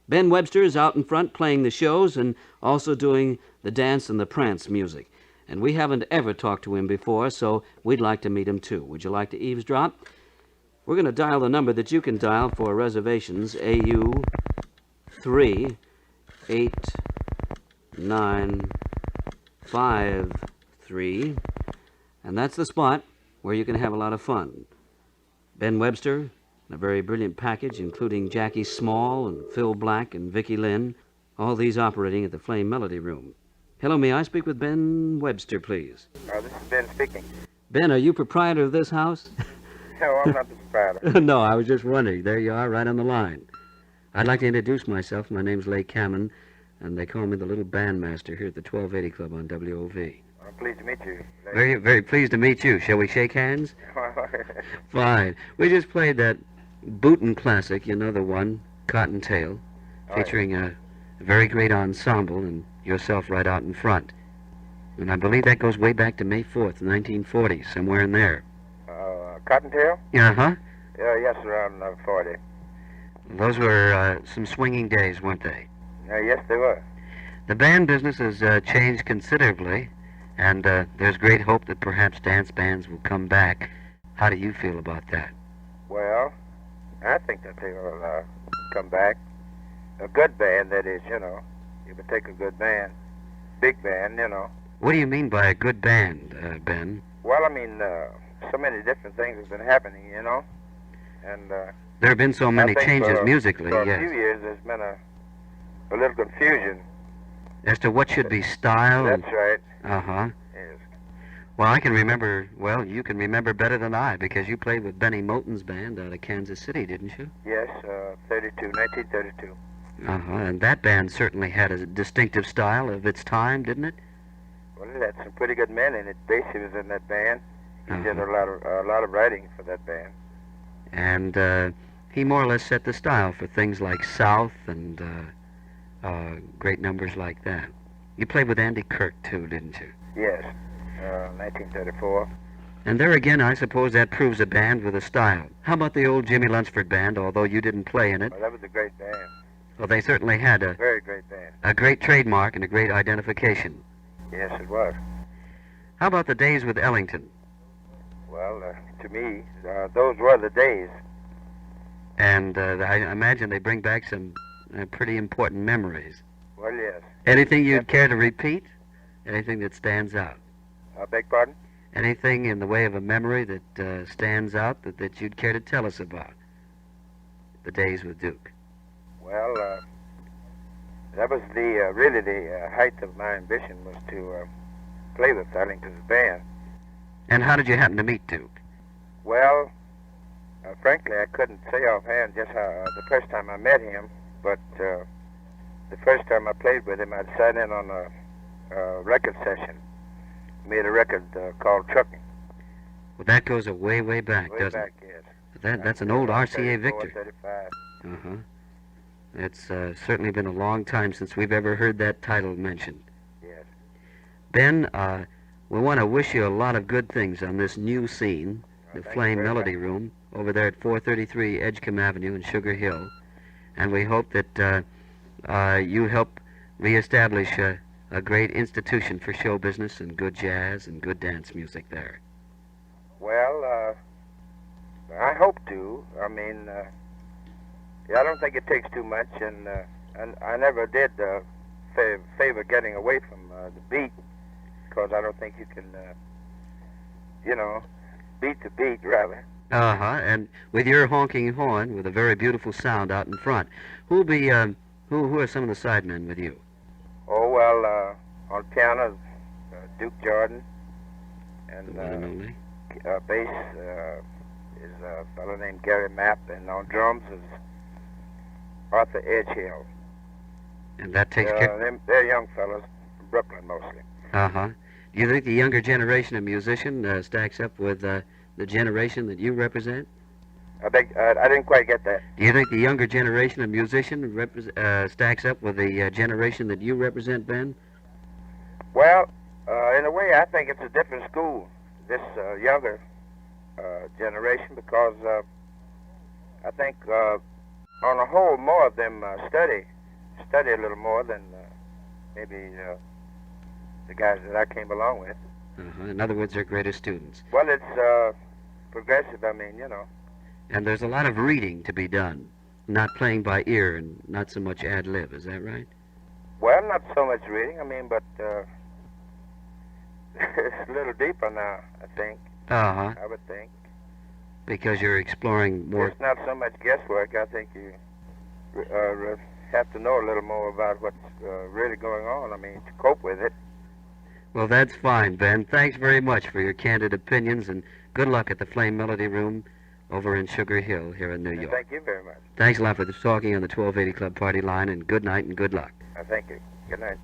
Ben Webster is out in front playing the shows and also doing the dance and the prance music. And we haven't ever talked to him before, so we'd like to meet him too. Would you like to eavesdrop? We're going to dial the number that you can dial for reservations, AU 38953, and that's the spot where you can have a lot of fun. Ben Webster, and a very brilliant package, including Jackie Small and Phil Black and Vicki Lynn, all these operating at the Flame Melody Room. Hello, may I speak with Ben Webster, please? This is Ben speaking. Ben, are you proprietor of this house? No, I'm not the proprietor. No, I was just wondering. There you are, right on the line. I'd like to introduce myself. My name's Leigh Kamman, and they call me the little bandmaster here at the 1280 Club on WOV. I'm pleased to meet you. Very, very pleased to meet you. Shall we shake hands? Fine. We just played that Bootin' classic, you know the one, Cottontail, featuring a very great ensemble and yourself right out in front. And I believe that goes way back to May 4th, 1940, somewhere in there. Cottontail? Uh-huh. Yes, around 40. Those were some swinging days, weren't they? Yes, they were. The band business has changed considerably, and there's great hope that perhaps dance bands will come back. How do you feel about that? Well, I think that they will come back. A good band, that is, you know. You would take a good band. Big band, you know. What do you mean by a good band, Ben? Well, I mean, so many different things have been happening, you know. And there have been so many changes musically, for yes. a few years there's been a little confusion. As to what should be style? That's right. Uh-huh. Yes. Well, I can remember, well, you can remember better than I, because you played with Benny Moten's band out of Kansas City, didn't you? Yes, 1932. Uh-huh, and that band certainly had a distinctive style of its time, didn't it? Well, it had some pretty good men in it. Basie was in that band. He did a lot of writing for that band. And he more or less set the style for things like South and great numbers like that. You played with Andy Kirk, too, didn't you? Yes, 1934. And there again, I suppose that proves a band with a style. How about the old Jimmy Lunsford band, although you didn't play in it? Well, that was a great band. Well, they certainly had a very great band. A great trademark and a great identification. Yes, it was. How about the days with Ellington? Well, to me, those were the days. And I imagine they bring back some pretty important memories. Well, yes. Anything you'd care to repeat? Anything that stands out? I beg pardon? Anything in the way of a memory that stands out that you'd care to tell us about? The days with Duke. Well, that was really the height of my ambition, was to play with Ellington's band. And how did you happen to meet Duke? Well, frankly, I couldn't say offhand just how the first time I met him, but the first time I played with him, I'd sat in on a record session, made a record called Trucking. Well, that goes a way, way back, way doesn't back, it? Yes. That's an old RCA 34, Victor. 35. Uh-huh. It's certainly been a long time since we've ever heard that title mentioned. Yes. Ben, we want to wish you a lot of good things on this new scene, the Flame Melody Room, over there at 433 Edgecombe Avenue in Sugar Hill. And we hope that you help reestablish a great institution for show business and good jazz and good dance music there. Well, I hope to. I mean, I don't think it takes too much, and I never did favor getting away from the beat, because I don't think you can, beat the beat, rather. Uh-huh, and with your honking horn, with a very beautiful sound out in front, who are some of the sidemen with you? Oh, well, on piano, Duke Jordan, and bass is a fellow named Gary Mapp, and on drums is Arthur Edgehill. And that takes care... They're young fellows from Brooklyn, mostly. Uh-huh. Do you think the younger generation of musician stacks up with the generation that you represent? I didn't quite get that. Do you think the younger generation of musician stacks up with the generation that you represent, Ben? Well, in a way, I think it's a different school, this younger generation, because I think, on the whole, more of them study study a little more than maybe the guys that I came along with. In other words, they're greater students. Well, it's progressive, I mean, you know. And there's a lot of reading to be done, not playing by ear and not so much ad lib. Is that right? Well, not so much reading, I mean, but it's a little deeper now, I think. Uh-huh. I would think. Because you're exploring more. It's not so much guesswork. I think you have to know a little more about what's really going on, I mean, to cope with it. Well, that's fine, Ben. Thanks very much for your candid opinions, and good luck at the Flame Melody Room over in Sugar Hill here in New York. Thank you very much. Thanks a lot for talking on the 1280 Club Party line, and good night and good luck. Thank you. Good night.